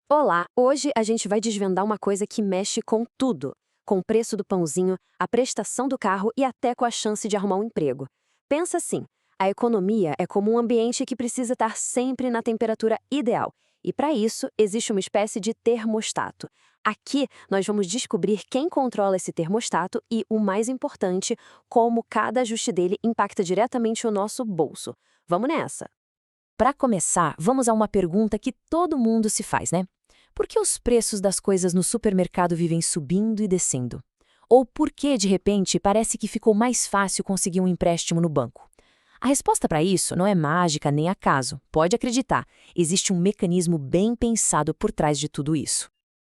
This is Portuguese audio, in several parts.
Olá, hoje a gente vai desvendar uma coisa que mexe com tudo, com o preço do pãozinho, a prestação do carro e até com a chance de arrumar um emprego. Pensa assim, a economia é como um ambiente que precisa estar sempre na temperatura ideal, e para isso existe uma espécie de termostato. Aqui nós vamos descobrir quem controla esse termostato e, o mais importante, como cada ajuste dele impacta diretamente o nosso bolso. Vamos nessa! Para começar, vamos a uma pergunta que todo mundo se faz, né? Por que os preços das coisas no supermercado vivem subindo e descendo? Ou por que, de repente, parece que ficou mais fácil conseguir um empréstimo no banco? A resposta para isso não é mágica nem acaso. Pode acreditar, existe um mecanismo bem pensado por trás de tudo isso.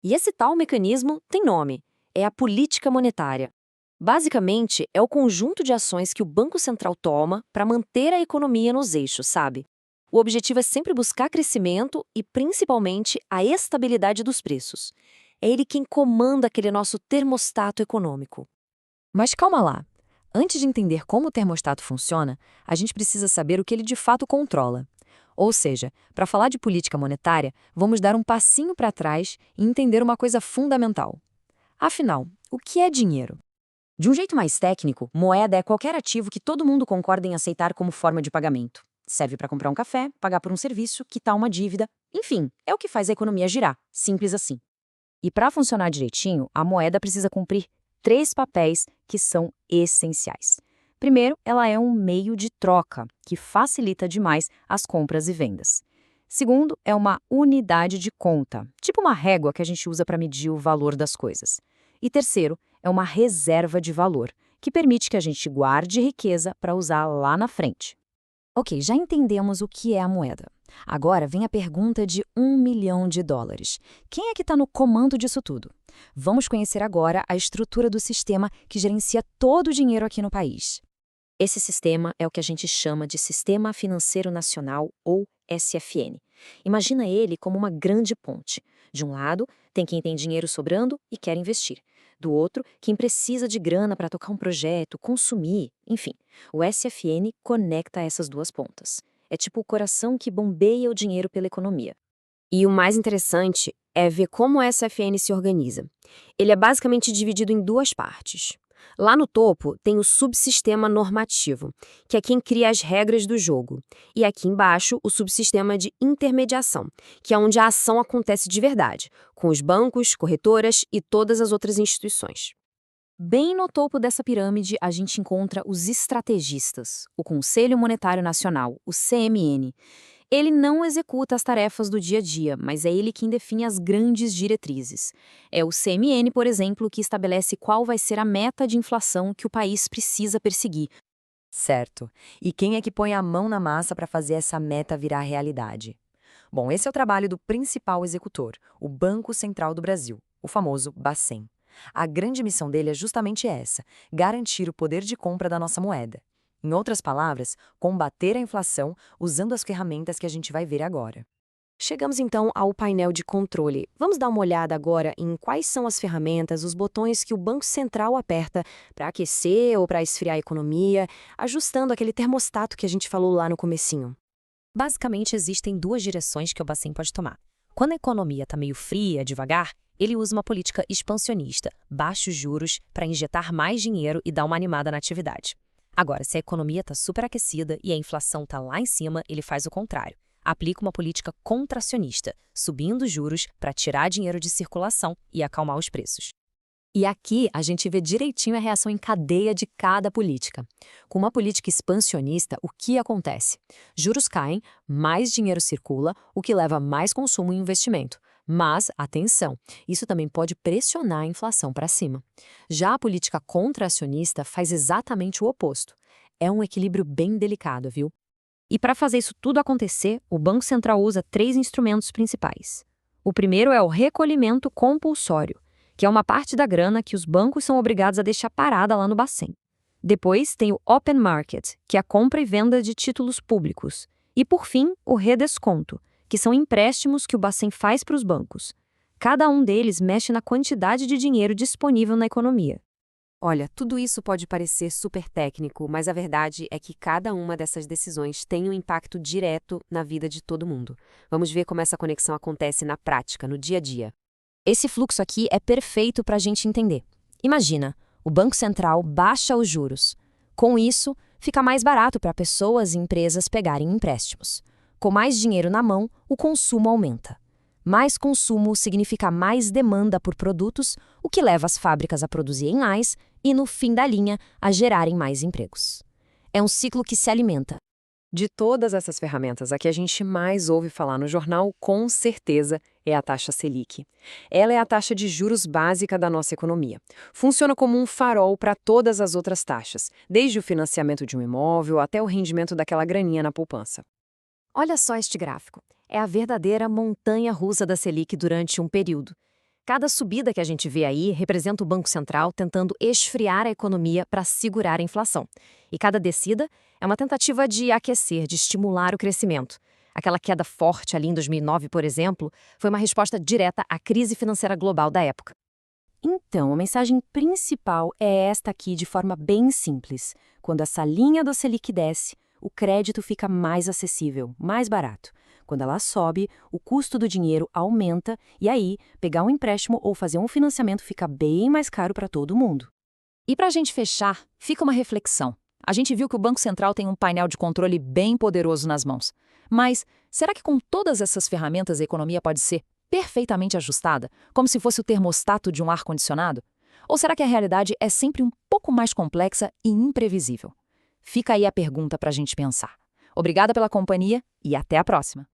E esse tal mecanismo tem nome: é a política monetária. Basicamente, é o conjunto de ações que o Banco Central toma para manter a economia nos eixos, sabe? O objetivo é sempre buscar crescimento e, principalmente, a estabilidade dos preços. É ele quem comanda aquele nosso termostato econômico. Mas calma lá. Antes de entender como o termostato funciona, a gente precisa saber o que ele de fato controla. Ou seja, para falar de política monetária, vamos dar um passinho para trás e entender uma coisa fundamental. Afinal, o que é dinheiro? De um jeito mais técnico, moeda é qualquer ativo que todo mundo concorda em aceitar como forma de pagamento. Serve para comprar um café, pagar por um serviço, quitar uma dívida, enfim, é o que faz a economia girar, simples assim. E para funcionar direitinho, a moeda precisa cumprir três papéis que são essenciais. Primeiro, ela é um meio de troca, que facilita demais as compras e vendas. Segundo, é uma unidade de conta, tipo uma régua que a gente usa para medir o valor das coisas. E terceiro, é uma reserva de valor, que permite que a gente guarde riqueza para usar lá na frente. Ok, já entendemos o que é a moeda. Agora vem a pergunta de US$ 1 milhão. Quem é que está no comando disso tudo? Vamos conhecer agora a estrutura do sistema que gerencia todo o dinheiro aqui no país. Esse sistema é o que a gente chama de Sistema Financeiro Nacional, ou SFN. Imagina ele como uma grande ponte. De um lado, tem quem tem dinheiro sobrando e quer investir. Do outro, quem precisa de grana para tocar um projeto, consumir, enfim. O SFN conecta essas duas pontas. É tipo o coração que bombeia o dinheiro pela economia. E o mais interessante é ver como o SFN se organiza. Ele é basicamente dividido em duas partes. Lá no topo tem o subsistema normativo, que é quem cria as regras do jogo. E aqui embaixo o subsistema de intermediação, que é onde a ação acontece de verdade, com os bancos, corretoras e todas as outras instituições. Bem no topo dessa pirâmide, a gente encontra os estrategistas, o Conselho Monetário Nacional, o CMN. Ele não executa as tarefas do dia a dia, mas é ele quem define as grandes diretrizes. É o CMN, por exemplo, que estabelece qual vai ser a meta de inflação que o país precisa perseguir. Certo. E quem é que põe a mão na massa para fazer essa meta virar realidade? Bom, esse é o trabalho do principal executor, o Banco Central do Brasil, o famoso Bacen. A grande missão dele é justamente essa: garantir o poder de compra da nossa moeda. Em outras palavras, combater a inflação usando as ferramentas que a gente vai ver agora. Chegamos então ao painel de controle. Vamos dar uma olhada agora em quais são as ferramentas, os botões que o Banco Central aperta para aquecer ou para esfriar a economia, ajustando aquele termostato que a gente falou lá no comecinho. Basicamente, existem duas direções que o Bacen pode tomar. Quando a economia está meio fria, devagar, ele usa uma política expansionista, baixos juros, para injetar mais dinheiro e dar uma animada na atividade. Agora, se a economia está superaquecida e a inflação está lá em cima, ele faz o contrário. Aplica uma política contracionista, subindo os juros para tirar dinheiro de circulação e acalmar os preços. E aqui a gente vê direitinho a reação em cadeia de cada política. Com uma política expansionista, o que acontece? Juros caem, mais dinheiro circula, o que leva a mais consumo e investimento. Mas, atenção, isso também pode pressionar a inflação para cima. Já a política contracionista faz exatamente o oposto. É um equilíbrio bem delicado, viu? E para fazer isso tudo acontecer, o Banco Central usa três instrumentos principais. O primeiro é o recolhimento compulsório, que é uma parte da grana que os bancos são obrigados a deixar parada lá no Bacen. Depois tem o Open Market, que é a compra e venda de títulos públicos. E por fim, o redesconto, que são empréstimos que o Bacen faz para os bancos. Cada um deles mexe na quantidade de dinheiro disponível na economia. Olha, tudo isso pode parecer super técnico, mas a verdade é que cada uma dessas decisões tem um impacto direto na vida de todo mundo. Vamos ver como essa conexão acontece na prática, no dia a dia. Esse fluxo aqui é perfeito para a gente entender. Imagina, o Banco Central baixa os juros. Com isso, fica mais barato para pessoas e empresas pegarem empréstimos. Com mais dinheiro na mão, o consumo aumenta. Mais consumo significa mais demanda por produtos, o que leva as fábricas a produzirem mais e, no fim da linha, a gerarem mais empregos. É um ciclo que se alimenta. De todas essas ferramentas, a que a gente mais ouve falar no jornal, com certeza, é a taxa Selic. Ela é a taxa de juros básica da nossa economia. Funciona como um farol para todas as outras taxas, desde o financiamento de um imóvel até o rendimento daquela graninha na poupança. Olha só este gráfico. É a verdadeira montanha-russa da Selic durante um período. Cada subida que a gente vê aí representa o Banco Central tentando esfriar a economia para segurar a inflação. E cada descida é uma tentativa de aquecer, de estimular o crescimento. Aquela queda forte ali em 2009, por exemplo, foi uma resposta direta à crise financeira global da época. Então, a mensagem principal é esta aqui de forma bem simples. Quando essa linha do Selic desce, o crédito fica mais acessível, mais barato. Quando ela sobe, o custo do dinheiro aumenta e aí, pegar um empréstimo ou fazer um financiamento fica bem mais caro para todo mundo. E para a gente fechar, fica uma reflexão. A gente viu que o Banco Central tem um painel de controle bem poderoso nas mãos. Mas será que com todas essas ferramentas a economia pode ser perfeitamente ajustada, como se fosse o termostato de um ar-condicionado? Ou será que a realidade é sempre um pouco mais complexa e imprevisível? Fica aí a pergunta para a gente pensar. Obrigada pela companhia e até a próxima!